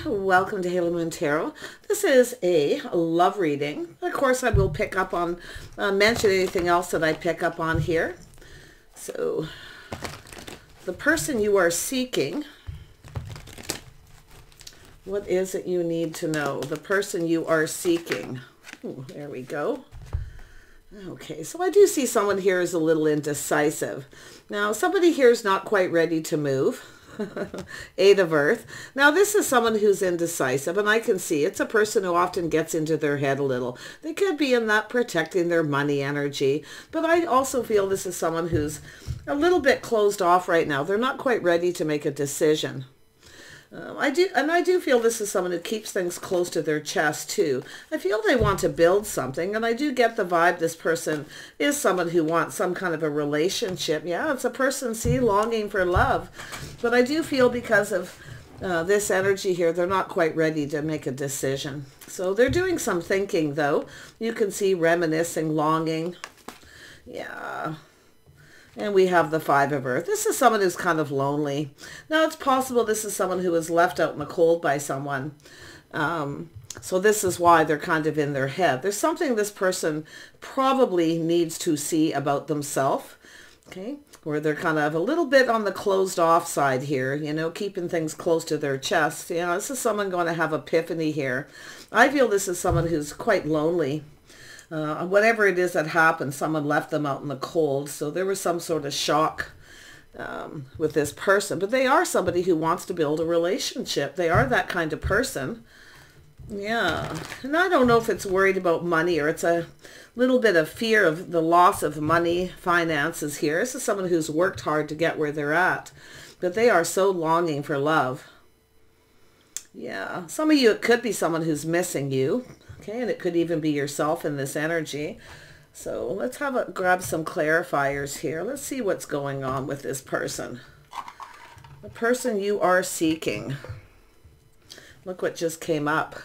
welcome to Halo Moon Tarot. This is a love reading. Of course, I will pick up on, mention anything else that I pick up on here. So, the person you are seeking, what is it you need to know? The person you are seeking. Ooh, there we go. Okay, so I do see someone here is a little indecisive. Now, somebody here is not quite ready to move. Eight of Earth. Now, this is someone who's indecisive, and I can see it's a person who often gets into their head a little. They could be in that protecting their money energy, but I also feel this is someone who's a little bit closed off right now. They're not quite ready to make a decision. I do feel this is someone who keeps things close to their chest too. I feel they want to build something, and I do get the vibe this person is someone who wants some kind of a relationship. Yeah, it's a person, see, longing for love. But I do feel because of this energy here, they're not quite ready to make a decision. So they're doing some thinking though. You can see reminiscing, longing. Yeah. And we have the Five of Earth. This is someone who's kind of lonely. Now, it's possible this is someone who was left out in the cold by someone. So this is why they're kind of in their head. There's something this person probably needs to see about themselves. Okay, where they're kind of a little bit on the closed off side here, you know, keeping things close to their chest. You know, this is someone going to have epiphany here. I feel this is someone who's quite lonely. Whatever it is that happened, someone left them out in the cold. So there was some sort of shock with this person. But they are somebody who wants to build a relationship. They are that kind of person. Yeah. And I don't know if it's worried about money or it's a little bit of fear of the loss of money, finances here. This is someone who's worked hard to get where they're at. But they are so longing for love. Yeah. Some of you, it could be someone who's missing you. Okay, and it could even be yourself in this energy. So let's grab some clarifiers here. Let's see what's going on with this person. The person you are seeking. Look what just came up.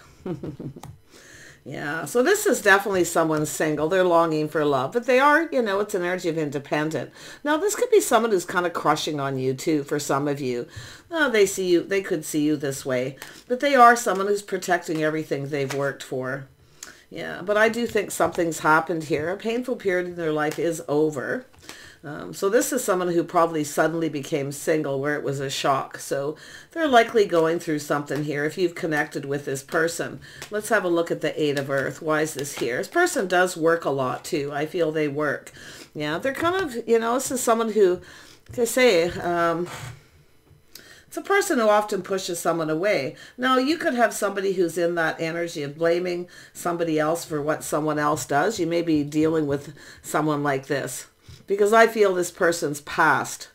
Yeah, so this is definitely someone single. They're longing for love, but they are, you know, it's an energy of independent. Now, this could be someone who's kind of crushing on you too, for some of you. They see you, they could see you this way, but they are someone who's protecting everything they've worked for. Yeah, but I do think something's happened here. A painful period in their life is over. So this is someone who probably suddenly became single where it was a shock. So they're likely going through something here if you've connected with this person. Let's have a look at the Eight of Earth. Why is this here? This person does work a lot too. I feel they work. Yeah, they're kind of, you know, this is someone who, like I say, it's a person who often pushes someone away. Now, you could have somebody who's in that energy of blaming somebody else for what someone else does. You may be dealing with someone like this. Because I feel this person's past.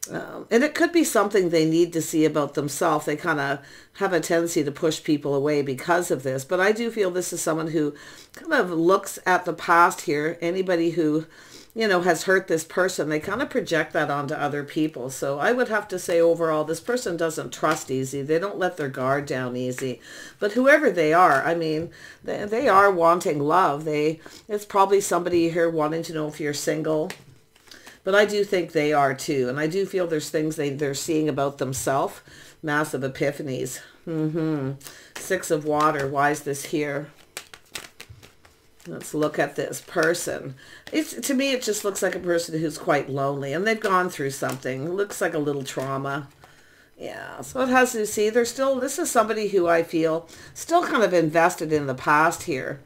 And it could be something they need to see about themselves. They kind of have a tendency to push people away because of this. But I do feel this is someone who kind of looks at the past here. Anybody who, you know, has hurt this person, they kind of project that onto other people. So I would have to say overall, this person doesn't trust easy. They don't let their guard down easy. But whoever they are, I mean, they are wanting love. It's probably somebody here wanting to know if you're single. But I do think they are too. And I do feel there's things they're seeing about themselves. Massive epiphanies. Six of Water. Why is this here? Let's look at this person. To me, it just looks like a person who's quite lonely, and they've gone through something. It looks like a little trauma. Yeah, so it has to see, this is somebody who I feel still kind of invested in the past here.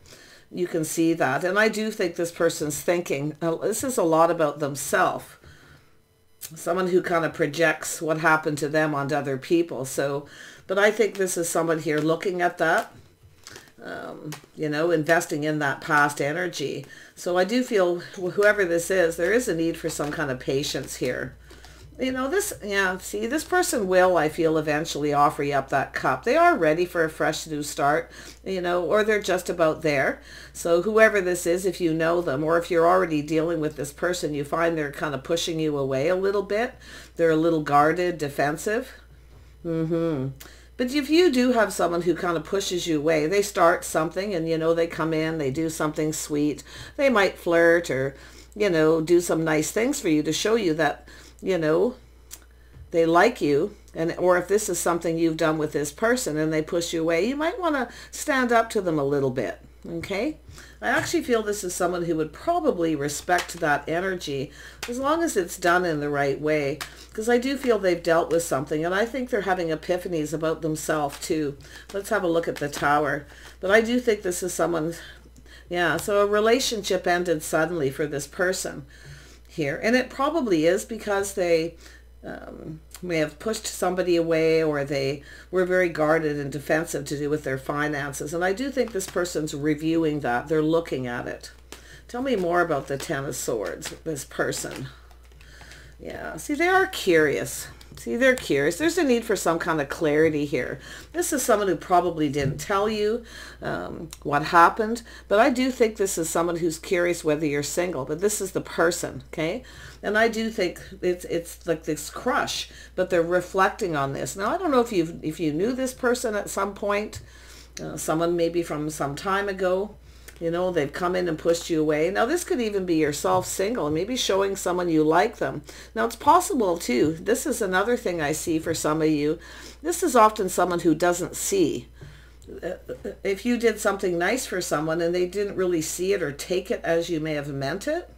You can see that. And I do think this person's thinking, this is a lot about themselves. Someone who kind of projects what happened to them onto other people. So, but I think this is someone here looking at that. You know, investing in that past energy. So I do feel whoever this is, there is a need for some kind of patience here. You know, see, this person will, I feel, eventually offer you up that cup. They are ready for a fresh new start, you know, or they're just about there. So whoever this is, if you know them, or if you're already dealing with this person, you find they're kind of pushing you away a little bit. They're a little guarded, defensive. But if you do have someone who kind of pushes you away, they start something and, you know, they come in, they do something sweet. They might flirt or, you know, do some nice things for you to show you that, you know, they like you. or if this is something you've done with this person and they push you away, you might want to stand up to them a little bit. Okay? I actually feel this is someone who would probably respect that energy as long as it's done in the right way, because I do feel they've dealt with something, and I think they're having epiphanies about themselves too. Let's have a look at the Tower. But I do think this is someone, yeah, so a relationship ended suddenly for this person here, and it probably is because they may have pushed somebody away, or they were very guarded and defensive to do with their finances. And I do think this person's reviewing that. They're looking at it. Tell me more about the Ten of Swords, this person. Yeah, see, they are curious. See, they're curious. There's a need for some kind of clarity here. This is someone who probably didn't tell you what happened, but I do think this is someone who's curious whether you're single, but this is the person, okay? And I do think it's like this crush, but they're reflecting on this. Now, I don't know if you knew this person at some point, someone maybe from some time ago. You know, they've come in and pushed you away. Now, this could even be yourself single, and maybe showing someone you like them. Now, it's possible, too. This is another thing I see for some of you. This is often someone who doesn't see. If you did something nice for someone and they didn't really see it or take it as you may have meant it,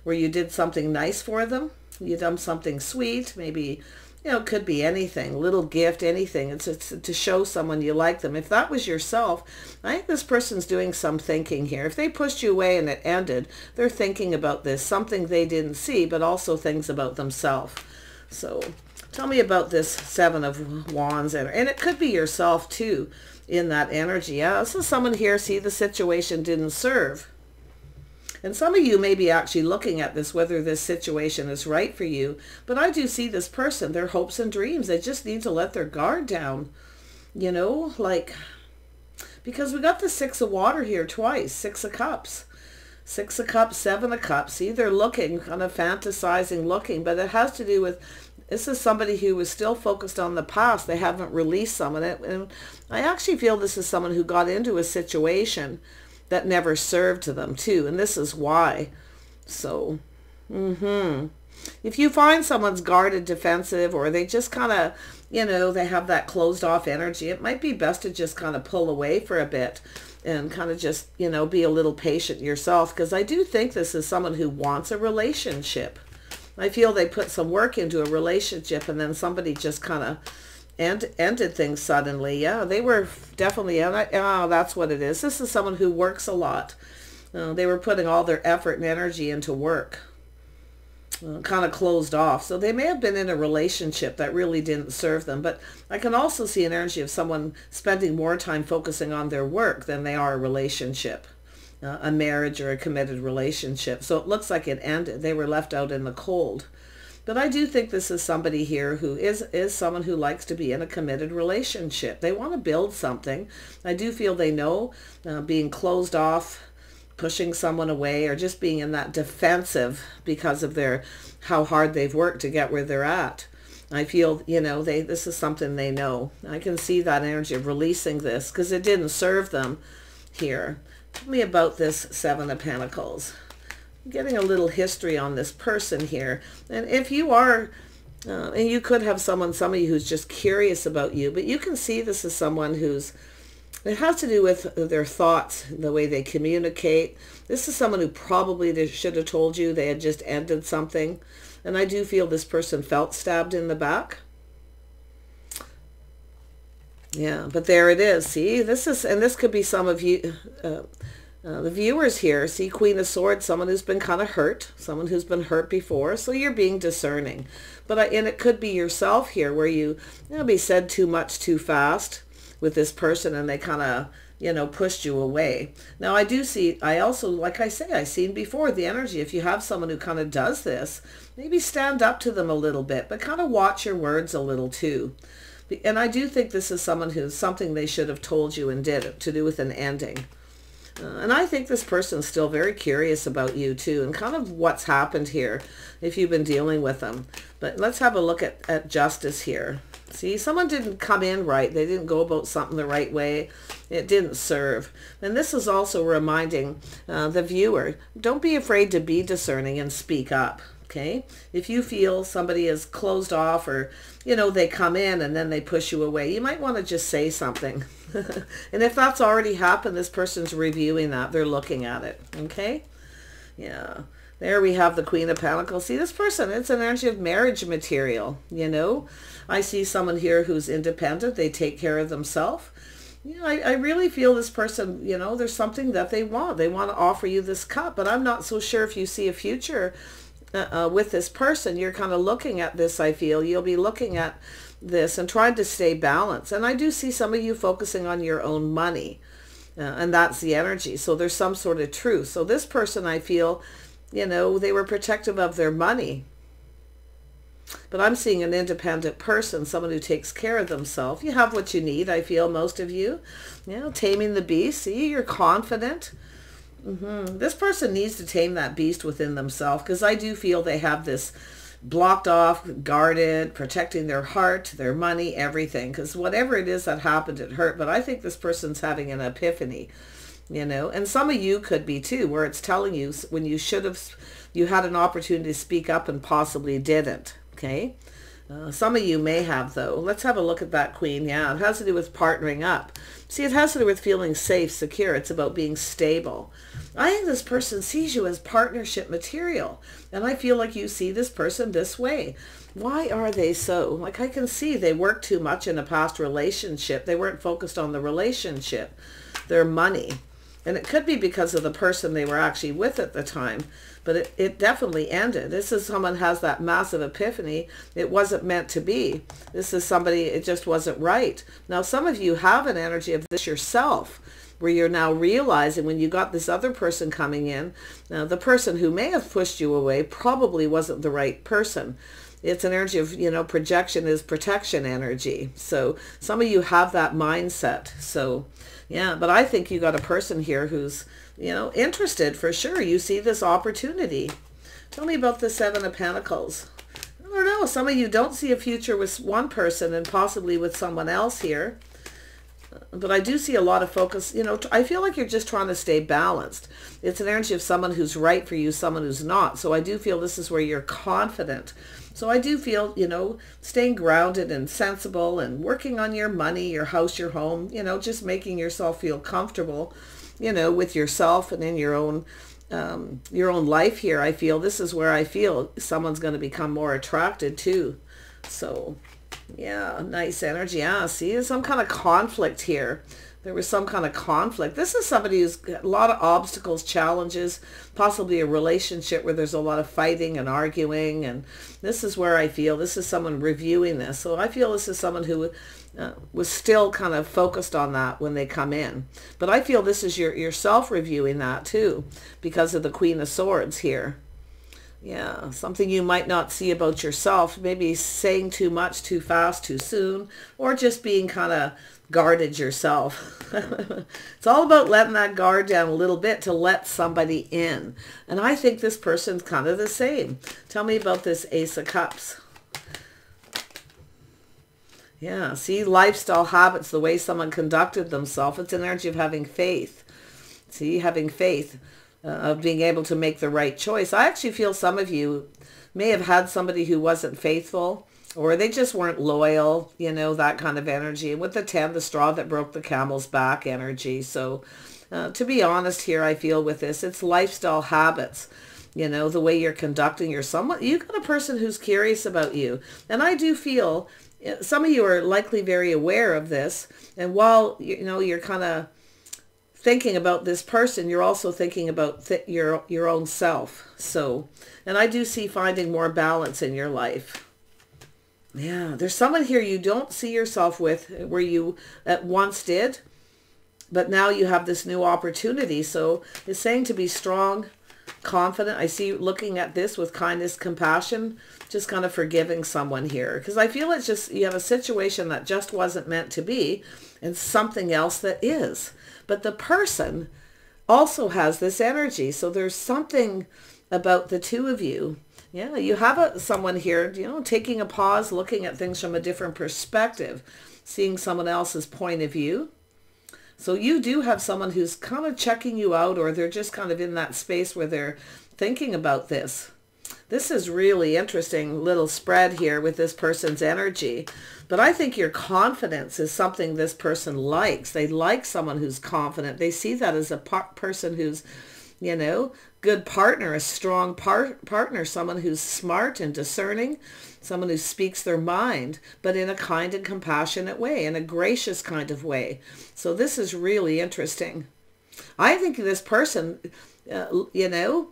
where you did something nice for them, you done something sweet, maybe, you know, it could be anything, little gift, anything. It's to show someone you like them. If that was yourself, I think this person's doing some thinking here. If they pushed you away and it ended, they're thinking about this, something they didn't see, but also things about themselves. So tell me about this Seven of Wands. And it could be yourself too in that energy. Yeah, this is someone here, see, the situation didn't serve. And some of you may be actually looking at this, whether this situation is right for you. But I do see this person, their hopes and dreams. They just need to let their guard down. You know, like, because we got the Six of Water here twice. Six of Cups. Six of Cups, Seven of Cups. See, they're looking, kind of fantasizing, looking. But it has to do with, this is somebody who was still focused on the past. They haven't released some of it. And I actually feel this is someone who got into a situation that never served to them too, and this is why. So, if you find someone's guarded, defensive, or they just kind of, you know, they have that closed off energy, it might be best to just kind of pull away for a bit and kind of just, you know, be a little patient yourself, because I do think this is someone who wants a relationship. I feel they put some work into a relationship and then somebody just kind of ended things suddenly. Yeah, they were definitely, that's what it is. This is someone who works a lot. They were putting all their effort and energy into work. Kind of closed off. So they may have been in a relationship that really didn't serve them. But I can also see an energy of someone spending more time focusing on their work than they are a relationship. A marriage or a committed relationship. So it looks like it ended. They were left out in the cold. But I do think this is somebody here who is someone who likes to be in a committed relationship. They want to build something. I do feel they know being closed off, pushing someone away, or just being in that defensive because of how hard they've worked to get where they're at. I feel, you know, this is something they know. I can see that energy of releasing this because it didn't serve them here. Tell me about this Seven of Pentacles. Getting a little history on this person here. And if you are, and you could have some of you who's just curious about you, but you can see this is someone who's, it has to do with their thoughts, the way they communicate. This is someone who probably they should have told you they had just ended something. And I do feel this person felt stabbed in the back. Yeah, but there it is. See, this is, and this could be some of you, the viewers here. See, Queen of Swords, someone who's been kind of hurt, someone who's been hurt before. So you're being discerning. But and it could be yourself here where you be said too much too fast with this person and they kind of, you know, pushed you away. Now I do see, I also, like I say, I've seen before the energy. If you have someone who kind of does this, maybe stand up to them a little bit, but kind of watch your words a little too. And I do think this is someone who's something they should have told you and did it to do with an ending. And I think this person's still very curious about you too, and kind of what's happened here if you've been dealing with them. But let's have a look at justice here. See, someone didn't come in right. They didn't go about something the right way. It didn't serve. And this is also reminding the viewer, don't be afraid to be discerning and speak up. Okay, if you feel somebody is closed off, or, you know, they come in and then they push you away, you might want to just say something. And if that's already happened, this person's reviewing that. They're looking at it. Okay, yeah. There we have the Queen of Pentacles. See, this person, it's an energy of marriage material, you know. I see someone here who's independent. They take care of themselves. You know, I really feel this person, you know, there's something that they want. They want to offer you this cup, but I'm not so sure if you see a future with this person. You're kind of looking at this, I feel. You'll be looking at this and trying to stay balanced. And I do see some of you focusing on your own money, and that's the energy. So there's some sort of truth. So this person, I feel, you know, they were protective of their money. But I'm seeing an independent person, someone who takes care of themselves. You have what you need, I feel, most of you. You know, taming the beast. See, you're confident. This person needs to tame that beast within themselves, because I do feel they have this blocked off, guarded, protecting their heart, their money, everything. Because whatever it is that happened, it hurt. But I think this person's having an epiphany, you know. And some of you could be too, where it's telling you when you should have, you had an opportunity to speak up and possibly didn't. Okay. Some of you may have, though. Let's have a look at that Queen. Yeah, it has to do with partnering up. See, it has to do with feeling safe, secure. It's about being stable. I think this person sees you as partnership material. And I feel like you see this person this way. Why are they so? Like, I can see they worked too much in a past relationship. They weren't focused on the relationship, their money. And it could be because of the person they were actually with at the time. But it definitely ended. This is someone has that massive epiphany. It wasn't meant to be. This is somebody, it just wasn't right. Now, some of you have an energy of this yourself, where you're now realizing when you got this other person coming in, now the person who may have pushed you away probably wasn't the right person. It's an energy of, you know, projection is protection energy. So some of you have that mindset. So yeah, but I think you got a person here who's, you know, interested for sure. You see this opportunity. Tell me about the Seven of Pentacles. I don't know. Some of you don't see a future with one person and possibly with someone else here. But I do see a lot of focus. You know, I feel like you're just trying to stay balanced. It's an energy of someone who's right for you, someone who's not. So I do feel this is where you're confident. So I do feel, you know, staying grounded and sensible and working on your money, your house, your home, you know, just making yourself feel comfortable, you know, with yourself and in your own life here. I feel this is where I feel someone's going to become more attracted to. So yeah, nice energy. Yeah, see, there's some kind of conflict here. There was some kind of conflict. This is somebody who's got a lot of obstacles, challenges, possibly a relationship where there's a lot of fighting and arguing. And this is where I feel this is someone reviewing this. So I feel this is someone who was still kind of focused on that when they come in. But I feel this is yourself reviewing that too, because of the Queen of Swords here. Yeah, something you might not see about yourself, maybe saying too much, too fast, too soon, or just being kind of guarded yourself. It's all about letting that guard down a little bit to let somebody in. And I think this person's kind of the same. Tell me about this Ace of Cups. Yeah, see, lifestyle habits, the way someone conducted themselves. It's an energy of having faith. See, having faith. Of being able to make the right choice. I actually feel some of you may have had somebody who wasn't faithful, or they just weren't loyal, you know, that kind of energy. And with the 10, the straw that broke the camel's back energy. So to be honest here, I feel with this, it's lifestyle habits, you know, the way you're conducting yourself. You got a person who's curious about you. And I do feel some of you are likely very aware of this. And while, you know, you're kind of thinking about this person, you're also thinking about your own self. So, and I do see finding more balance in your life. Yeah, there's someone here you don't see yourself with where you at once did, but now you have this new opportunity. So it's saying to be strong, confident. I see you looking at this with kindness, compassion, just kind of forgiving someone here. Because I feel it's just, you have a situation that just wasn't meant to be and something else that is. But the person also has this energy. So there's something about the two of you. Yeah, you have someone here, you know, taking a pause, looking at things from a different perspective, seeing someone else's point of view. So you do have someone who's kind of checking you out, or they're just kind of in that space where they're thinking about this. This is really interesting little spread here with this person's energy. But I think your confidence is something this person likes. They like someone who's confident. They see that as a person who's, you know, good partner, a strong partner, someone who's smart and discerning, someone who speaks their mind, but in a kind and compassionate way, in a gracious kind of way. So this is really interesting. I think this person, you know,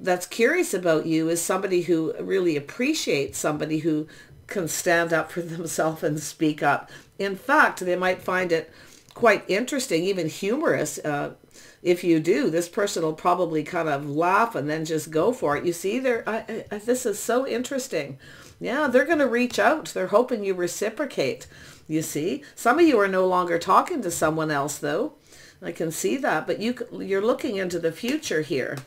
that's curious about you is somebody who really appreciates somebody who can stand up for themselves and speak up. In fact, they might find it quite interesting, even humorous. If you do, this person will probably kind of laugh and then just go for it. You see, this is so interesting. Yeah, they're going to reach out. They're hoping you reciprocate. You see, some of you are no longer talking to someone else, though. I can see that, but you're looking into the future here.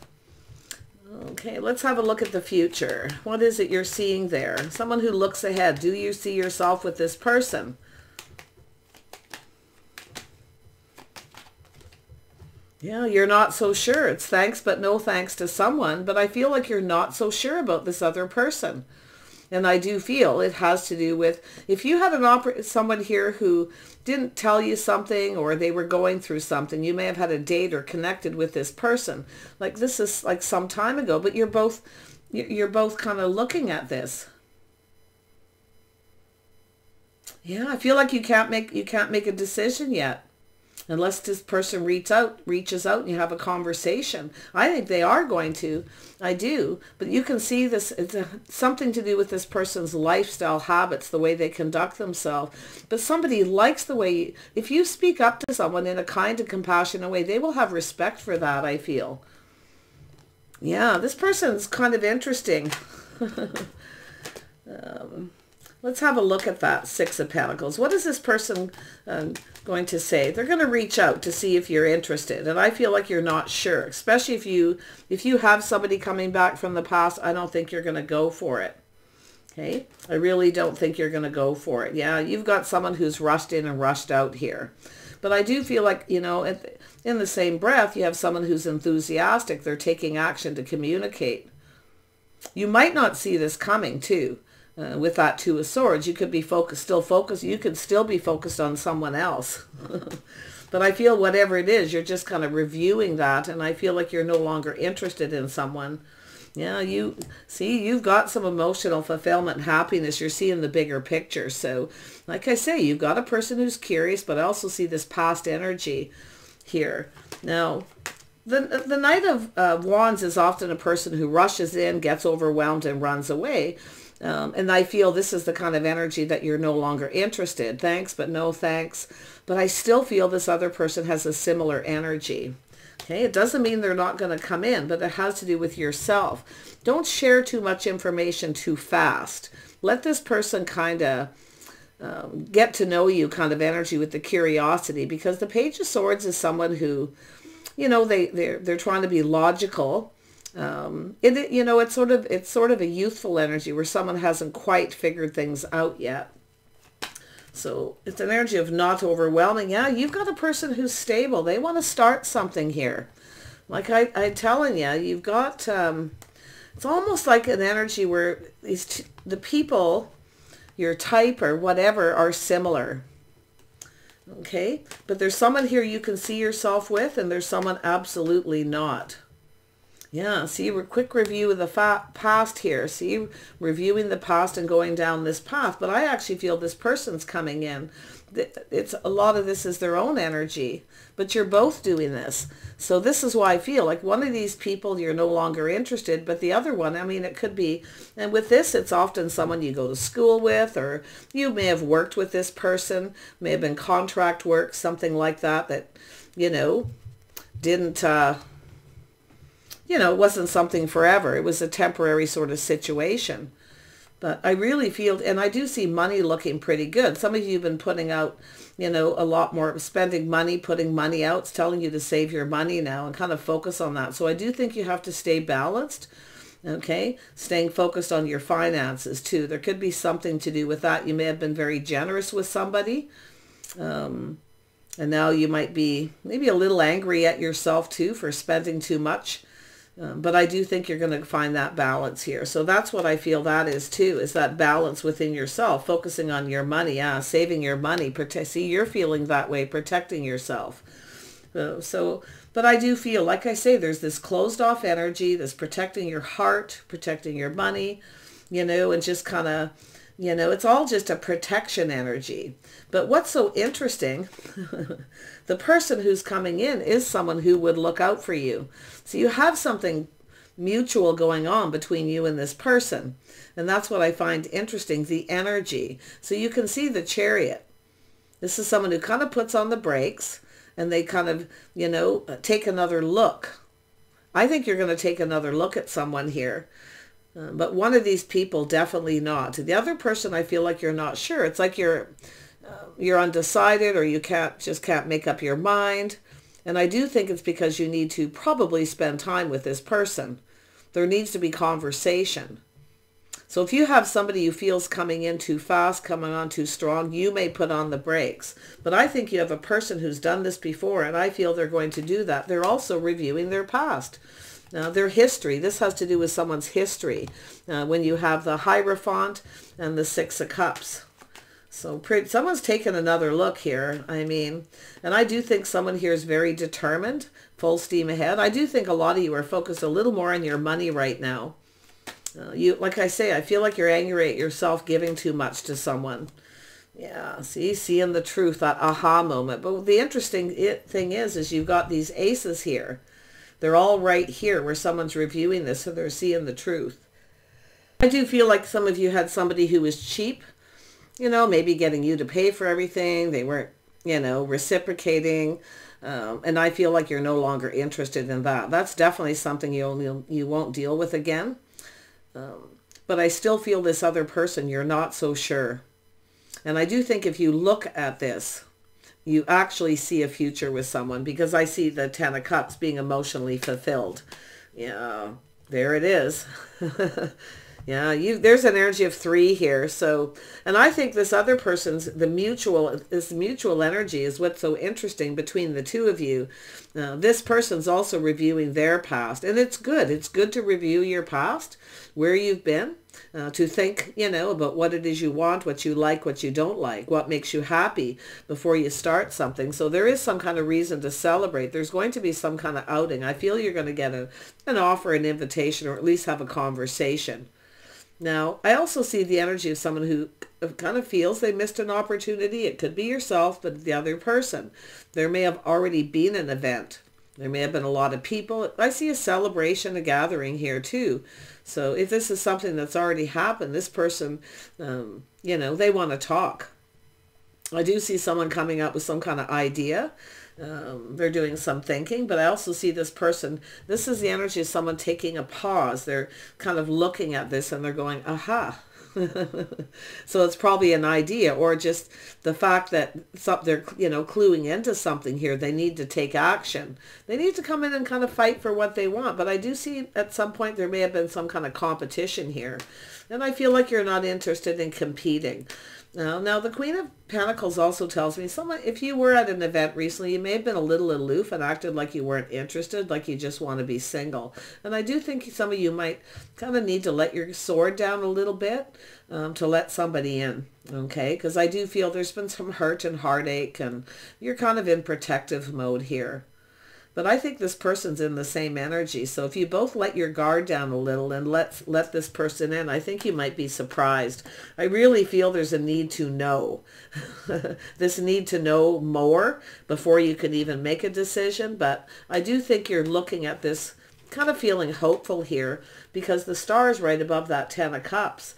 Okay, let's have a look at the future. What is it you're seeing there? Someone who looks ahead. Do you see yourself with this person? Yeah, you're not so sure. It's thanks but no thanks to someone, but I feel like you're not so sure about this other person. And I do feel it has to do with, if you had someone here who didn't tell you something, or they were going through something, you may have had a date or connected with this person. Like this is like some time ago, but you're both kind of looking at this. Yeah, I feel like you can't make a decision yet. Unless this person reaches out and you have a conversation. I think they are going to. I do. But you can see this, it's something to do with this person's lifestyle habits, the way they conduct themselves. But somebody likes the way, if you speak up to someone in a kind and compassionate way, they will have respect for that, I feel. Yeah, this person's kind of interesting. Let's have a look at that Six of Pentacles. What is this person going to say? They're going to reach out to see if you're interested. And I feel like you're not sure, especially if you have somebody coming back from the past. I don't think you're going to go for it. Okay? I really don't think you're going to go for it. Yeah, you've got someone who's rushed in and rushed out here. But I do feel like, you know, in the same breath, you have someone who's enthusiastic. They're taking action to communicate. You might not see this coming, too. With that Two of Swords, you could be still focused. You could still be focused on someone else. But I feel whatever it is, you're just kind of reviewing that. And I feel like you're no longer interested in someone. Yeah, you see, you've got some emotional fulfillment and happiness. You're seeing the bigger picture. So like I say, you've got a person who's curious, but I also see this past energy here. Now, the Knight of Wands is often a person who rushes in, gets overwhelmed, and runs away. And I feel this is the kind of energy that you're no longer interested. Thanks, but no thanks. But I still feel this other person has a similar energy. Okay, it doesn't mean they're not going to come in, but it has to do with yourself. Don't share too much information too fast. Let this person kind of get to know you, kind of energy with the curiosity, because the Page of Swords is someone who, you know, they're trying to be logical. You know, it's sort of a youthful energy where someone hasn't quite figured things out yet. So it's an energy of not overwhelming. Yeah, you've got a person who's stable. They want to start something here. Like I'm telling you, you've got, it's almost like an energy where the people, your type or whatever, are similar. Okay, but there's someone here you can see yourself with, and there's someone absolutely not. Yeah, see, quick review of the past here. See, reviewing the past and going down this path. But I actually feel this person's coming in. A lot of this is their own energy. But you're both doing this. So this is why I feel like one of these people you're no longer interested. But the other one, I mean, it could be, and with this, it's often someone you go to school with, or you may have worked with this person, may have been contract work, something like that, you know, didn't... you know, it wasn't something forever. It was a temporary sort of situation. But I really feel, and I do see money looking pretty good. Some of you have been putting out, you know, a lot more, spending money, putting money out. It's telling you to save your money now and kind of focus on that. So I do think you have to stay balanced, okay? Staying focused on your finances too. There could be something to do with that. You may have been very generous with somebody. And now you might be maybe a little angry at yourself too for spending too much. But I do think you're going to find that balance here. So that's what I feel that is too, is that balance within yourself, focusing on your money, saving your money. See, you're feeling that way, protecting yourself. But I do feel, like I say, there's this closed off energy, this protecting your heart, protecting your money, and just kind of, it's all just a protection energy. But what's so interesting, the person who's coming in is someone who would look out for you. So you have something mutual going on between you and this person. And that's what I find interesting, the energy. So you can see the Chariot. This is someone who kind of puts on the brakes and they kind of, take another look. I think you're going to take another look at someone here. But one of these people, definitely not. The other person, I feel like you're not sure. It's like you're undecided, or you can't make up your mind. And I do think it's because you need to probably spend time with this person. There needs to be conversation. So if you have somebody who feels coming in too fast, coming on too strong, you may put on the brakes. But I think you have a person who's done this before, and I feel they're going to do that. They're also reviewing their past. Now, their history, this has to do with someone's history. When you have the Hierophant and the Six of Cups. So someone's taken another look here. And I do think someone here is very determined, full steam ahead. I do think a lot of you are focused a little more on your money right now. Like I say, I feel like you're angry at yourself giving too much to someone. Yeah, seeing the truth, that aha moment. But the interesting thing is you've got these aces here. They're all right here where someone's reviewing this, so they're seeing the truth. I do feel like some of you had somebody who was cheap, maybe getting you to pay for everything. They weren't, reciprocating. And I feel like you're no longer interested in that. That's definitely something you won't deal with again. But I still feel this other person, you're not so sure. And I do think if you look at this, you actually see a future with someone, because I see the Ten of Cups being emotionally fulfilled. Yeah, there it is. Yeah, there's an energy of 3 here. So, and I think this other person's, this mutual energy is what's so interesting between the two of you. This person's also reviewing their past, and it's good. It's good to review your past, where you've been, to think, about what it is you want, what you like, what you don't like, what makes you happy before you start something. So there is some kind of reason to celebrate. There's going to be some kind of outing. I feel you're going to get an offer, an invitation, or at least have a conversation. Now, I also see the energy of someone who kind of feels they missed an opportunity. It could be yourself, but the other person. There may have already been an event. There may have been a lot of people. I see a celebration, a gathering here too. So if this is something that's already happened, this person, they want to talk. I do see someone coming up with some kind of idea. They're doing some thinking, but I also see this person, this is the energy of someone taking a pause. They're kind of looking at this and they're going, aha. So it's probably an idea, or just the fact that they're, cluing into something here. They need to take action. They need to come in and kind of fight for what they want. But I do see at some point there may have been some kind of competition here. And I feel like you're not interested in competing. Now, the Queen of Pentacles also tells me, if you were at an event recently, you may have been a little aloof and acted like you weren't interested, like you just want to be single. And I do think some of you might kind of need to let your sword down a little bit to let somebody in, okay? Because I do feel there's been some hurt and heartache, and you're kind of in protective mode here. But I think this person's in the same energy. So if you both let your guard down a little and let this person in, I think you might be surprised. I really feel there's a need to know. This need to know more before you can even make a decision. But I do think you're looking at this kind of feeling hopeful here, because the star is right above that Ten of Cups.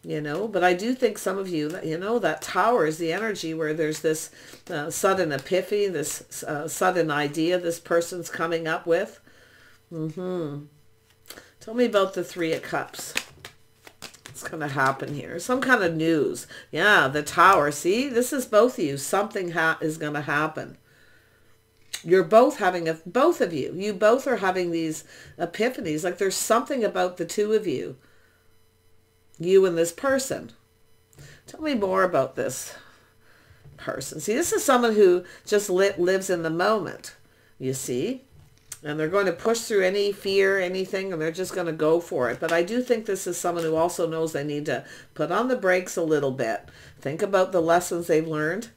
But I do think some of you, that Tower is the energy where there's this sudden epiphany, this sudden idea this person's coming up with. Tell me about the Three of Cups. What's going to happen here? Some kind of news. Yeah, the Tower. See, this is both of you. Something is going to happen. You're both having, both of you both are having these epiphanies. Like there's something about the two of you. You and this person. Tell me more about this person. See, this is someone who just lives in the moment, you see. And they're going to push through any fear, anything, and they're just going to go for it. But I do think this is someone who also knows they need to put on the brakes a little bit. Think about the lessons they've learned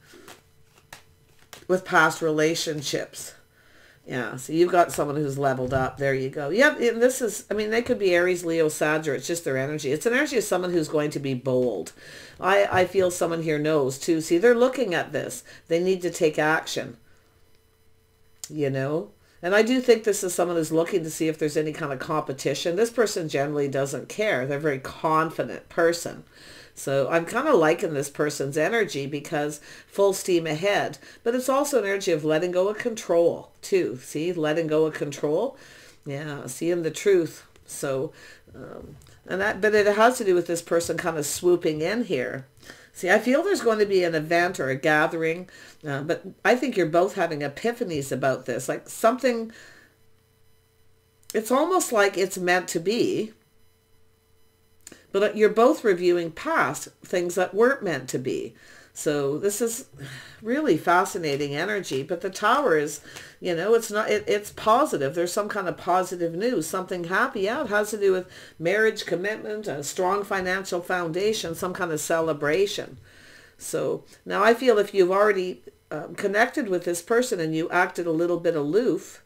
with past relationships. Yeah, so you've got someone who's leveled up. There you go. Yep, and this is, I mean, they could be Aries, Leo, Sag, or it's just their energy. It's an energy of someone who's going to be bold. I feel someone here knows, too. See, they're looking at this. They need to take action, you know? And I do think this is someone who's looking to see if there's any kind of competition. This person generally doesn't care. They're a very confident person. So I'm kind of liking this person's energy because full steam ahead. But it's also an energy of letting go of control too. See, letting go of control. Yeah, seeing the truth. So, but it has to do with this person kind of swooping in here. See, I feel there's going to be an event or a gathering, but I think you're both having epiphanies about this. Like something, it's almost like it's meant to be, but you're both reviewing past things that weren't meant to be. So this is really fascinating energy. But the Tower is, you know, it's not, it's positive. There's some kind of positive news, something happy. Yeah, it has to do with marriage, commitment, a strong financial foundation, some kind of celebration. So now I feel if you've already connected with this person and you acted a little bit aloof,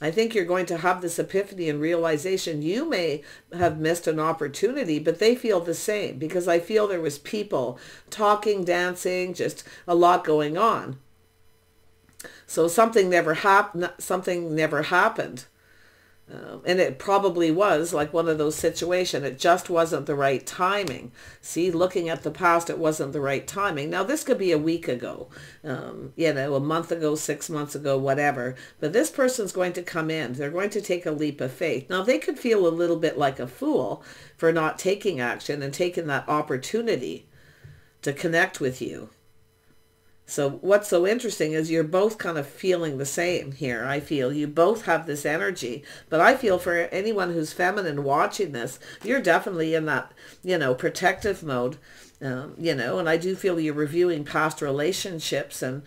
I think you're going to have this epiphany and realization. You may have missed an opportunity, but they feel the same because I feel there was people talking, dancing, just a lot going on. So something never happened. And it probably was like one of those situations. It just wasn't the right timing. See, looking at the past, it wasn't the right timing. Now, this could be a week ago, you know, a month ago, 6 months ago, whatever. But this person's going to come in. They're going to take a leap of faith. Now, they could feel a little bit like a fool for not taking action and taking that opportunity to connect with you. So what's so interesting is you're both kind of feeling the same here. I feel you both have this energy, but I feel for anyone who's feminine watching this, you're definitely in that, you know, protective mode, you know, and I do feel you're reviewing past relationships, and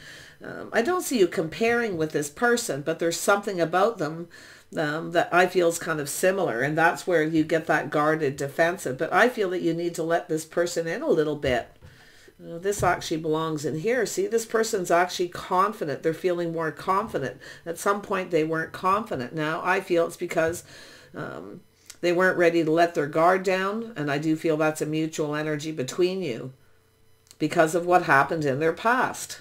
I don't see you comparing with this person, but there's something about them that I feel is kind of similar, and that's where you get that guarded defensive. But I feel that you need to let this person in a little bit. This actually belongs in here. See, this person's actually confident. They're feeling more confident. At some point, they weren't confident. Now, I feel it's because they weren't ready to let their guard down. And I do feel that's a mutual energy between you because of what happened in their past.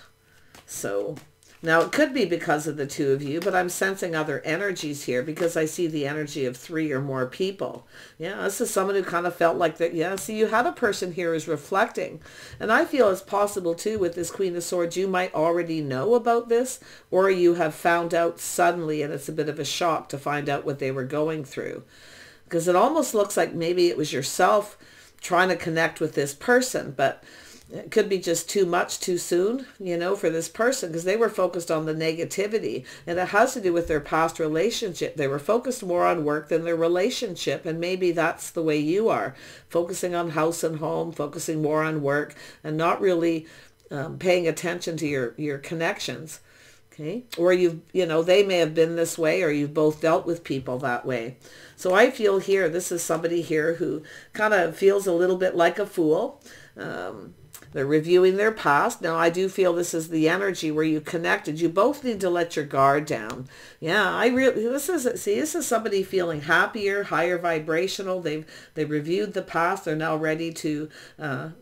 So now it could be because of the two of you, but I'm sensing other energies here because I see the energy of 3 or more people. Yeah, this is someone who kind of felt like that. Yeah, see, you had a person here who's reflecting. And I feel it's possible too with this Queen of Swords, you might already know about this, or you have found out suddenly and it's a bit of a shock to find out what they were going through. Because it almost looks like maybe it was yourself trying to connect with this person, but it could be just too much too soon, you know, for this person because they were focused on the negativity, and it has to do with their past relationship. They were focused more on work than their relationship, and maybe that's the way you are, focusing on house and home, focusing more on work and not really paying attention to your connections. Okay. Or you know, they may have been this way, or you've both dealt with people that way. So I feel here, this is somebody here who kind of feels a little bit like a fool. They're reviewing their past. Now, I do feel this is the energy where you connected. You both need to let your guard down. Yeah, this is somebody feeling happier, higher vibrational. They've reviewed the past. They're now ready to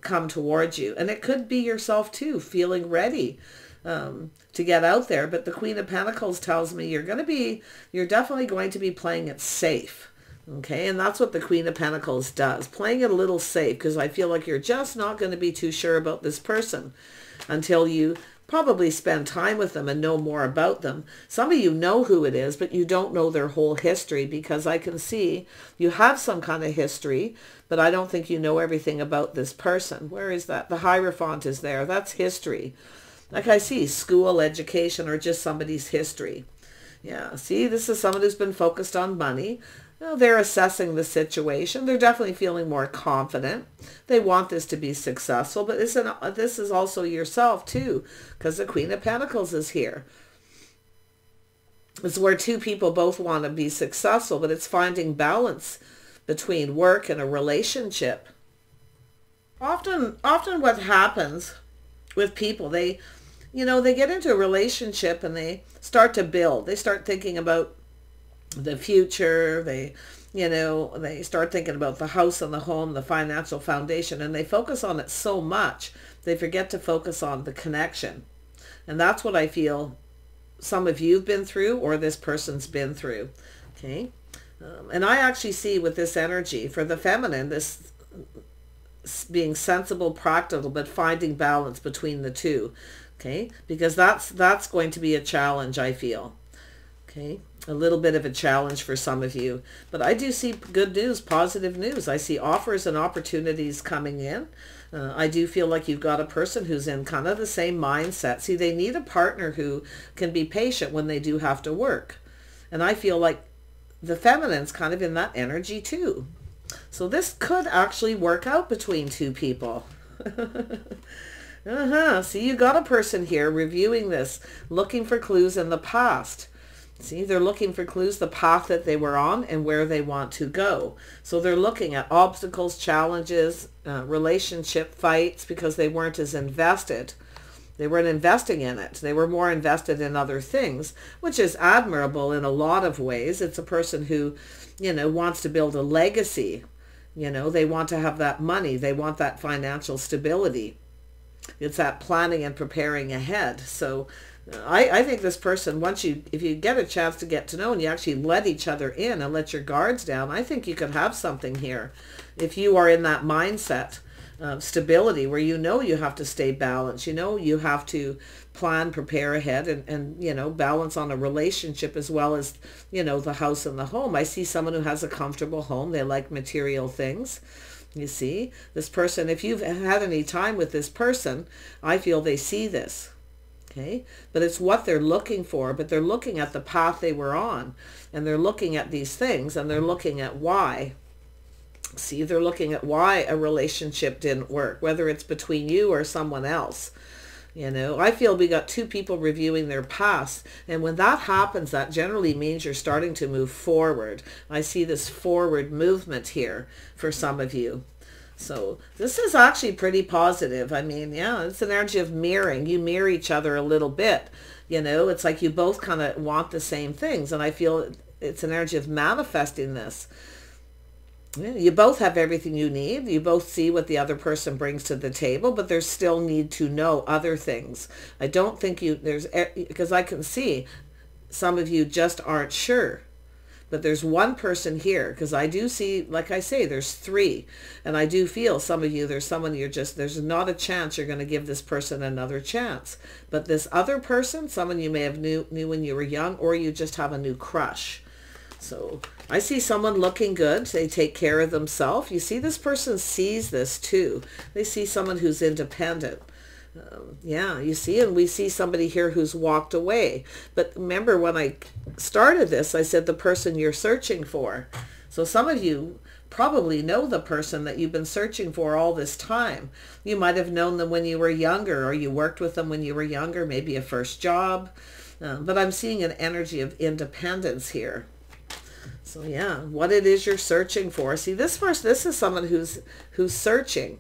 come towards you. And it could be yourself too, feeling ready to get out there. But the Queen of Pentacles tells me you're definitely going to be playing it safe. Okay, and that's what the Queen of Pentacles does, playing it a little safe, because I feel like you're just not going to be too sure about this person until you probably spend time with them and know more about them. Some of you know who it is, but you don't know their whole history, because I can see you have some kind of history, but I don't think you know everything about this person. Where is that? The Hierophant is there. That's history. Like I see school, education, or just somebody's history. Yeah, see, this is someone who's been focused on money. Well, they're assessing the situation. They're definitely feeling more confident. They want this to be successful, but this is also yourself too, because the Queen of Pentacles is here. It's where two people both want to be successful, but it's finding balance between work and a relationship. Often what happens with people, they get into a relationship and they start to build. They start thinking about the future. They start thinking about the house and the home, the financial foundation, and they focus on it so much, they forget to focus on the connection. And that's what I feel some of you've been through, or this person's been through. Okay. And I actually see with this energy for the feminine, this being sensible, practical, but finding balance between the two. Okay. Because that's going to be a challenge, I feel. Okay. A little bit of a challenge for some of you. But I do see good news, positive news. I see offers and opportunities coming in. I do feel like you've got a person who's in kind of the same mindset. See, they need a partner who can be patient when they do have to work. And I feel like the feminine's kind of in that energy too. So this could actually work out between two people. See, you got a person here reviewing this, looking for clues in the past. See, they're looking for clues, the path that they were on and where they want to go. So they're looking at obstacles, challenges, relationship fights, because they weren't as invested. They weren't investing in it. They were more invested in other things, which is admirable in a lot of ways. It's a person who, wants to build a legacy. They want to have that money. They want that financial stability. It's that planning and preparing ahead. So I think this person, if you get a chance to get to know and you actually let each other in and let your guards down, I think you could have something here. If you are in that mindset of stability where you have to stay balanced, you have to plan, prepare ahead and balance on a relationship as well as, the house and the home. I see someone who has a comfortable home. They like material things. You see, this person, if you've had any time with this person, I feel they see this. Okay, but it's what they're looking for, but they're looking at the path they were on, and they're looking at these things, and they're looking at why. See, they're looking at why a relationship didn't work, whether it's between you or someone else. I feel we got two people reviewing their past, and when that happens, that generally means you're starting to move forward. I see this forward movement here for some of you. So this is actually pretty positive. I mean, yeah, it's an energy of mirroring. You mirror each other a little bit. It's like you both kind of want the same things. And I feel it's an energy of manifesting this. Yeah, you both have everything you need. You both see what the other person brings to the table, but there's still need to know other things. I don't think because I can see some of you just aren't sure. But there's one person here, because I do see, like I say, there's three. And I do feel some of you, there's not a chance you're going to give this person another chance. But this other person, someone you may have knew when you were young, or you just have a new crush. So I see someone looking good. They take care of themselves. You see, this person sees this too. They see someone who's independent. Yeah, you see, and we see somebody here who's walked away. But remember, when I started this, I said the person you're searching for. So some of you probably know the person that you've been searching for all this time. You might have known them when you were younger, or you worked with them when you were younger, maybe a first job. But I'm seeing an energy of independence here. So yeah, what it is you're searching for. See, this is someone who's searching.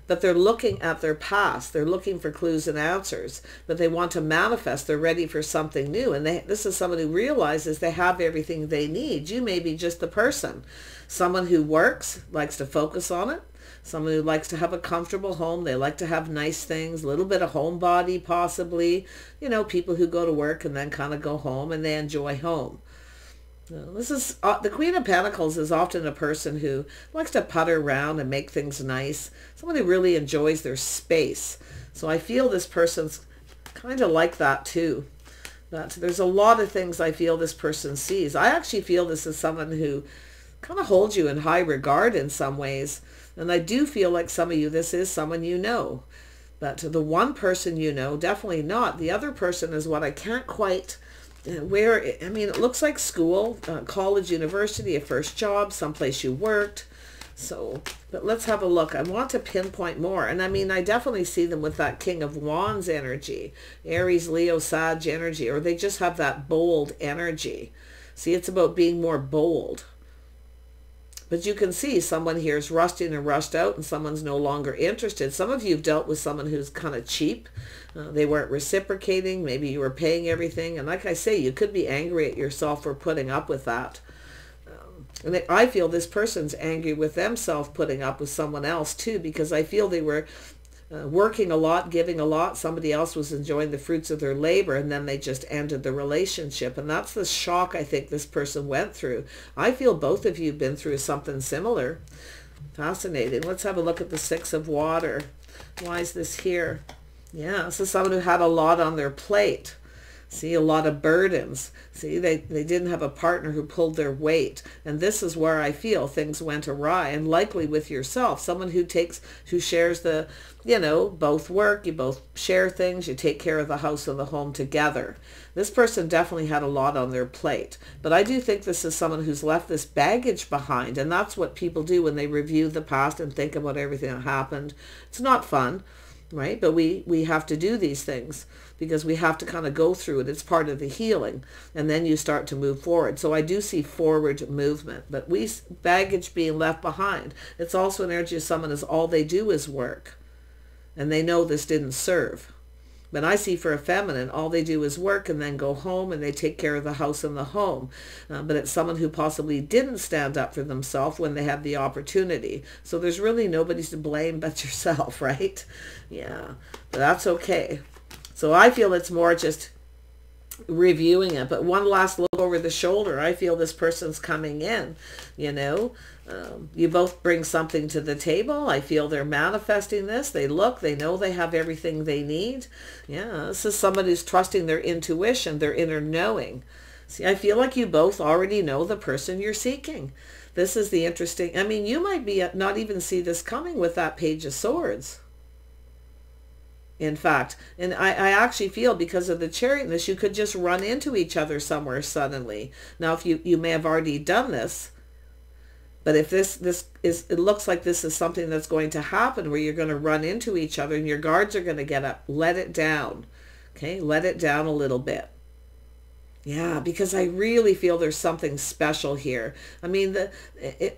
But they're looking at their past. They're looking for clues and answers, but they want to manifest. They're ready for something new. And this is someone who realizes they have everything they need. You may be just the person. Someone who works, likes to focus on it. Someone who likes to have a comfortable home. They like to have nice things, a little bit of homebody possibly. People who go to work and then kind of go home and they enjoy home. This is the Queen of Pentacles is often a person who likes to putter around and make things nice. Someone who really enjoys their space. So I feel this person's kind of like that too. But there's a lot of things I feel this person sees. I actually feel this is someone who kind of holds you in high regard in some ways. And I do feel like some of you, this is someone you know. But the one person you know, definitely not. The other person is what I can't quite... it looks like school, college, university, a first job, someplace you worked. So, but let's have a look. I want to pinpoint more. And I mean, I definitely see them with that King of Wands energy, Aries, Leo, Sag energy, or they just have that bold energy. See, it's about being more bold. But you can see someone here is rusting and rushed out, and someone's no longer interested. Some of you have dealt with someone who's kind of cheap. They weren't reciprocating. Maybe you were paying everything. And like I say, you could be angry at yourself for putting up with that. And I feel this person's angry with themselves putting up with someone else too, because I feel they were working a lot, giving a lot. Somebody else was enjoying the fruits of their labor, and then they just ended the relationship. And that's the shock I think this person went through. I feel both of you have been through something similar. Fascinating. Let's have a look at the Six of Water. Why is this here? Yeah, this is someone who had a lot on their plate. See, a lot of burdens. See, they didn't have a partner who pulled their weight. And this is where I feel things went awry, and likely with yourself. Someone who shares the, both work, you both share things, you take care of the house and the home together. This person definitely had a lot on their plate. But I do think this is someone who's left this baggage behind. And that's what people do when they review the past and think about everything that happened. It's not fun, right? But we have to do these things, because we have to kind of go through it. It's part of the healing. And then you start to move forward. So I do see forward movement. But baggage being left behind. It's also an energy of someone is all they do is work. And they know this didn't serve. But I see for a feminine, all they do is work and then go home, and they take care of the house and the home. But it's someone who possibly didn't stand up for themselves when they had the opportunity. So there's really nobody to blame but yourself, right? Yeah, but that's okay. So I feel it's more just reviewing it. But one last look over the shoulder. I feel this person's coming in, you both bring something to the table. I feel they're manifesting this. They know they have everything they need. Yeah, this is somebody who's trusting their intuition, their inner knowing. See, I feel like you both already know the person you're seeking. This is the interesting, I mean, you might be not even see this coming with that Page of Swords. In fact, and I actually feel because of the Chariot, you could just run into each other somewhere suddenly. Now, if you may have already done this, but if it looks like this is something that's going to happen where you're going to run into each other and your guards are going to get up, let it down. Okay, let it down a little bit. Yeah, because I really feel there's something special here. I mean,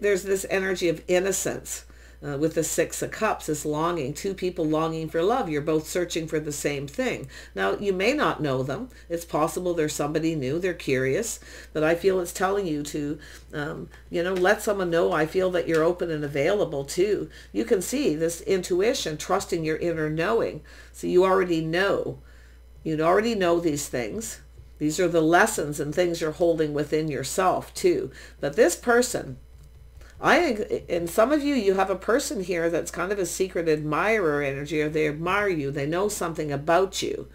there's this energy of innocence. With the Six of Cups, this longing, two people longing for love. You're both searching for the same thing. Now, you may not know them. It's possible they're somebody new. They're curious. But I feel it's telling you to, let someone know. I feel that you're open and available too. You can see this intuition, trusting your inner knowing. So you already know. You already know these things. These are the lessons and things you're holding within yourself too. But this person, I think in some of you have a person here that's kind of a secret admirer energy, or they admire you. They know something about you.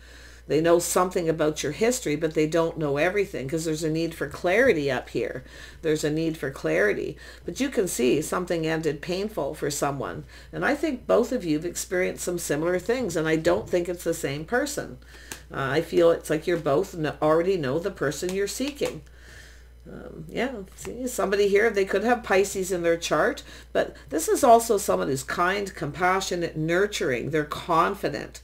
They know something about your history, but they don't know everything, because there's a need for clarity up here. There's a need for clarity. But you can see something ended painful for someone. And I think both of you have experienced some similar things, and I don't think it's the same person. I feel it's like you're both already know the person you're seeking. See, somebody here, they could have Pisces in their chart, but this is also someone who's kind, compassionate, nurturing. They're confident.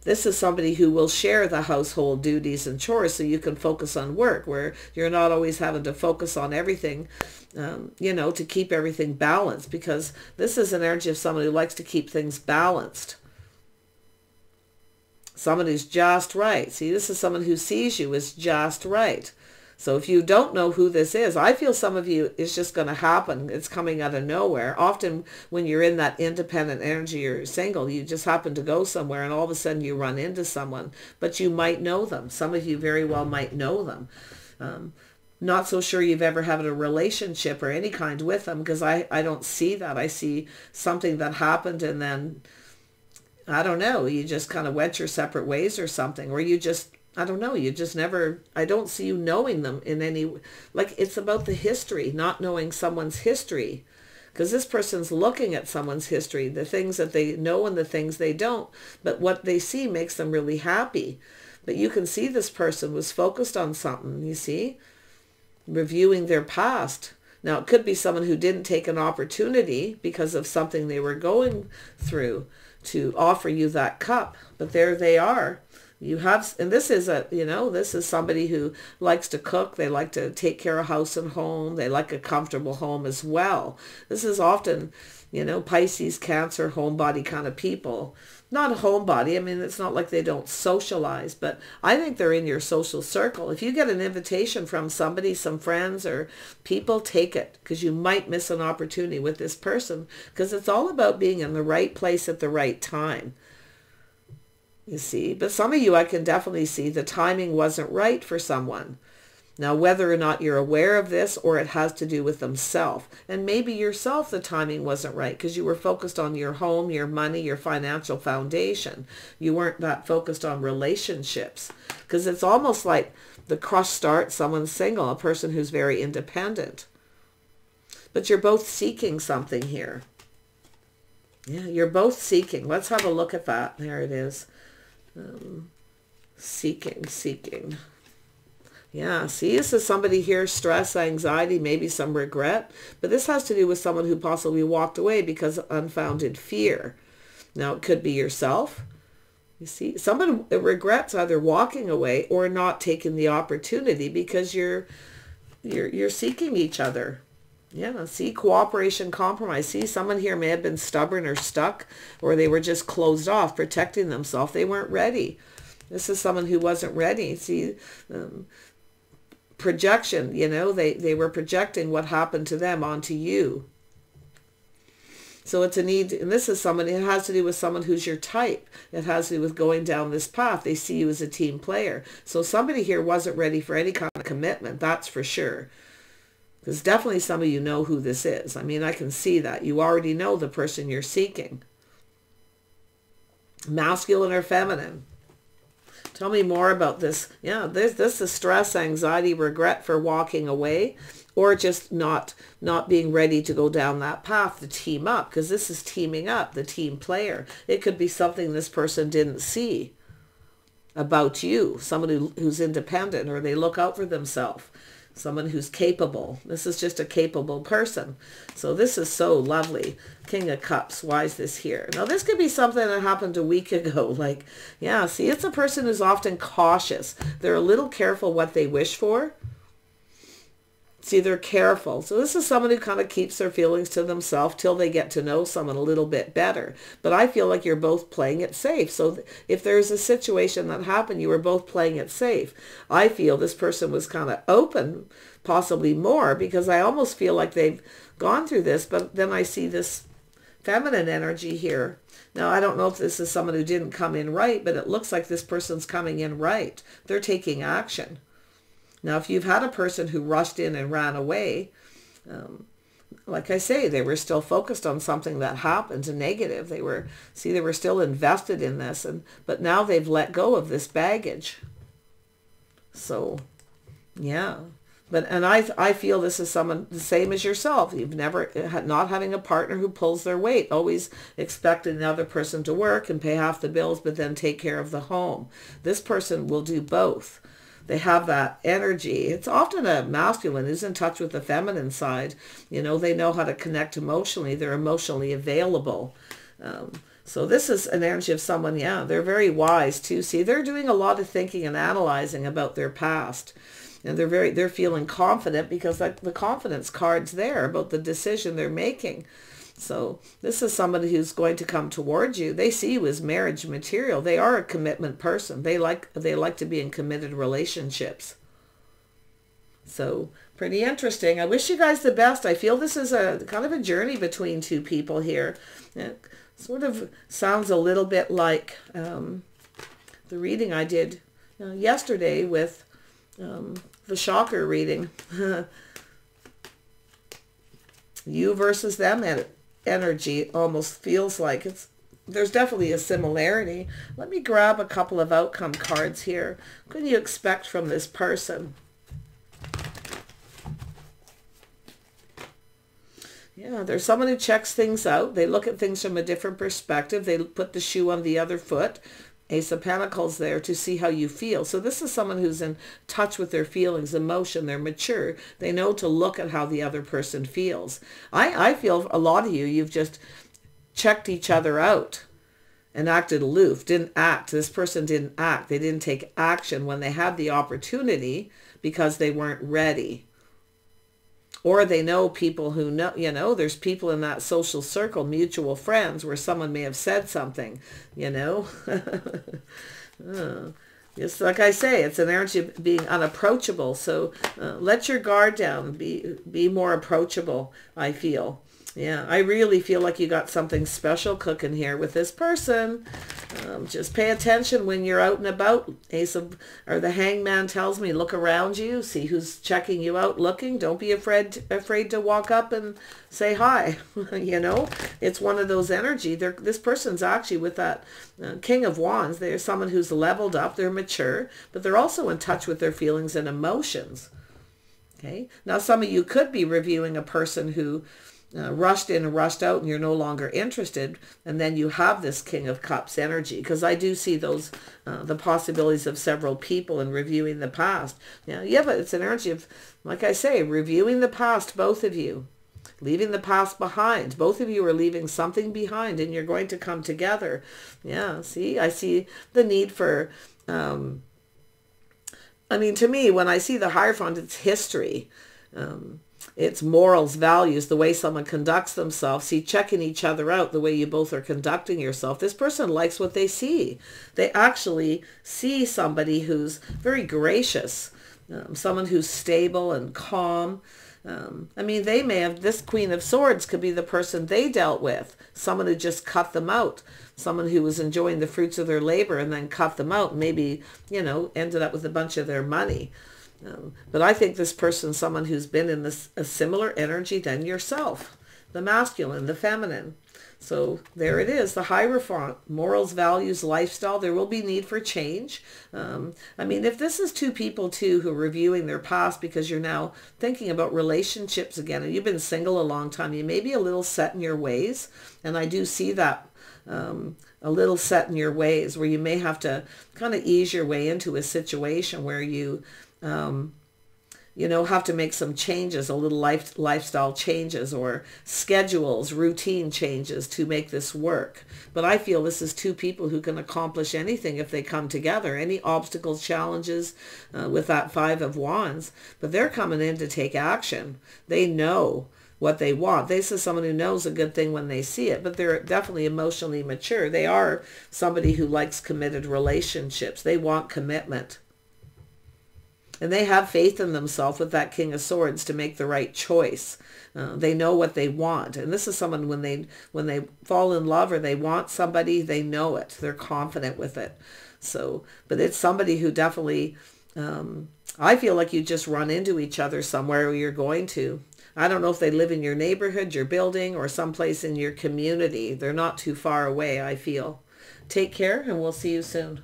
This is somebody who will share the household duties and chores so you can focus on work, where you're not always having to focus on everything, to keep everything balanced, because this is an energy of someone who likes to keep things balanced. Someone who's just right. See, this is someone who sees you as just right. So if you don't know who this is, I feel some of you, it's just going to happen. It's coming out of nowhere. Often when you're in that independent energy, you're single, you just happen to go somewhere and all of a sudden you run into someone, but you might know them. Some of you very well might know them. Not so sure you've ever had a relationship or any kind with them, because I don't see that. I see something that happened and then, I don't know, you just kind of went your separate ways or something, or you just, I don't know, you just never, I don't see you knowing them in any, like it's about the history, not knowing someone's history. Because this person's looking at someone's history, the things that they know and the things they don't. But what they see makes them really happy. But you can see this person was focused on something, you see, reviewing their past. Now, it could be someone who didn't take an opportunity because of something they were going through to offer you that cup. But there they are. You have, and this is a, you know, this is somebody who likes to cook. They like to take care of house and home. They like a comfortable home as well. This is often, you know, Pisces, Cancer, homebody kind of people. Not a homebody. I mean, it's not like they don't socialize, but I think they're in your social circle. If you get an invitation from somebody, some friends or people, take it, because you might miss an opportunity with this person, because it's all about being in the right place at the right time. You see, but some of you, I can definitely see the timing wasn't right for someone. Now, whether or not you're aware of this, or it has to do with themselves, and maybe yourself, the timing wasn't right because you were focused on your home, your money, your financial foundation. You weren't that focused on relationships, because it's almost like the crush starts, someone's single, a person who's very independent. But you're both seeking something here. Yeah, you're both seeking. Let's have a look at that. There it is. Seeking. Yeah, see, this is somebody here, stress, anxiety, maybe some regret. But this has to do with someone who possibly walked away because of unfounded fear. Now, it could be yourself. You see, someone regrets either walking away or not taking the opportunity because you're seeking each other. Yeah, see, cooperation, compromise. See, someone here may have been stubborn or stuck, or they were just closed off, protecting themselves. They weren't ready. This is someone who wasn't ready. See, projection, you know, they were projecting what happened to them onto you. So it's a need, and this is someone, it has to do with someone who's your type. It has to do with going down this path. They see you as a team player. So somebody here wasn't ready for any kind of commitment, that's for sure. Because definitely some of you know who this is. I mean, I can see that. You already know the person you're seeking. Masculine or feminine? Tell me more about this. Yeah, this is stress, anxiety, regret for walking away, or just not being ready to go down that path to team up, because this is teaming up, the team player. It could be something this person didn't see about you, someone who's independent, or they look out for themselves, someone who's capable. This is just a capable person. So this is so lovely. King of Cups. Why is this here? Now, this could be something that happened a week ago. Like, yeah, see, it's a person who's often cautious. They're a little careful what they wish for. See, they're careful. So this is someone who kind of keeps their feelings to themselves till they get to know someone a little bit better. But I feel like you're both playing it safe. So if there's a situation that happened, you were both playing it safe. I feel this person was kind of open, possibly more, because I almost feel like they've gone through this. But then I see this feminine energy here. Now, I don't know if this is someone who didn't come in right, but it looks like this person's coming in right. They're taking action. Now, if you've had a person who rushed in and ran away, like I say, they were still focused on something that happened, a negative. They were still invested in this, but now they've let go of this baggage. So, yeah. And I feel this is someone the same as yourself. You've never, not having a partner who pulls their weight, always expecting the other person to work and pay half the bills, but then take care of the home. This person will do both. They have that energy. It's often a masculine who's in touch with the feminine side. You know, they know how to connect emotionally. They're emotionally available. So this is an energy of someone, yeah, they're very wise too. See, they're doing a lot of thinking and analyzing about their past. And they're feeling confident because the confidence card's there about the decision they're making. So this is somebody who's going to come towards you. They see you as marriage material. They are a commitment person. They like to be in committed relationships. So pretty interesting. I wish you guys the best. I feel this is a kind of a journey between two people here. It sort of sounds a little bit like the reading I did yesterday with the shocker reading. You versus them energy almost feels like there's definitely a similarity. Let me grab a couple of outcome cards here. What can you expect from this person? Yeah, there's someone who checks things out. They look at things from a different perspective. They put the shoe on the other foot. Ace of Pentacles there to see how you feel. So this is someone who's in touch with their feelings, emotion. They're mature. They know to look at how the other person feels. I feel a lot of you've just checked each other out and acted aloof, didn't act. This person didn't act. They didn't take action when they had the opportunity because they weren't ready. Or they know people who know, there's people in that social circle, mutual friends, where someone may have said something, It's like I say, it's an energy of being unapproachable. So let your guard down, be more approachable, I feel. Yeah, I really feel like you got something special cooking here with this person. Just pay attention when you're out and about. The Hangman tells me, look around you, see who's checking you out, looking. Don't be afraid to walk up and say hi. It's one of those energy. This person's actually with that King of Wands. They're someone who's leveled up. They're mature, but they're also in touch with their feelings and emotions. Okay. Now, some of you could be reviewing a person who rushed in and rushed out and you're no longer interested, and then you have this King of Cups energy, because I do see those the possibilities of several people in reviewing the past. Yeah, but it's an energy of, like I say, reviewing the past, both of you, leaving the past behind. Both of you are leaving something behind and you're going to come together. Yeah, see, I see the need for to me, when I see the Hierophant, it's history. It's morals, values, the way someone conducts themselves. See, checking each other out, the way you both are conducting yourself. This person likes what they see. They actually see somebody who's very gracious, someone who's stable and calm. They may have, this Queen of Swords could be the person they dealt with, someone who just cut them out, someone who was enjoying the fruits of their labor and then cut them out, maybe, ended up with a bunch of their money. But I think this person's someone who's been in a similar energy than yourself, the masculine, the feminine. So there it is, the Hierophant, morals, values, lifestyle. There will be need for change. If this is two people too who are reviewing their past because you're now thinking about relationships again, and you've been single a long time, you may be a little set in your ways. And I do see that, a little set in your ways, where you may have to kind of ease your way into a situation where you have to make some changes, a little lifestyle changes or schedules, routine changes to make this work. But I feel this is two people who can accomplish anything if they come together, any obstacles, challenges with that Five of Wands. But they're coming in to take action. They know what they want. This is someone who knows a good thing when they see it, but they're definitely emotionally mature. They are somebody who likes committed relationships. They want commitment. And they have faith in themselves with that King of Swords to make the right choice. They know what they want. And this is someone, when they fall in love or they want somebody, they know it. They're confident with it. So, but it's somebody who definitely, I feel like you just run into each other somewhere where you're going to. I don't know if they live in your neighborhood, your building, or someplace in your community. They're not too far away, I feel. Take care, and we'll see you soon.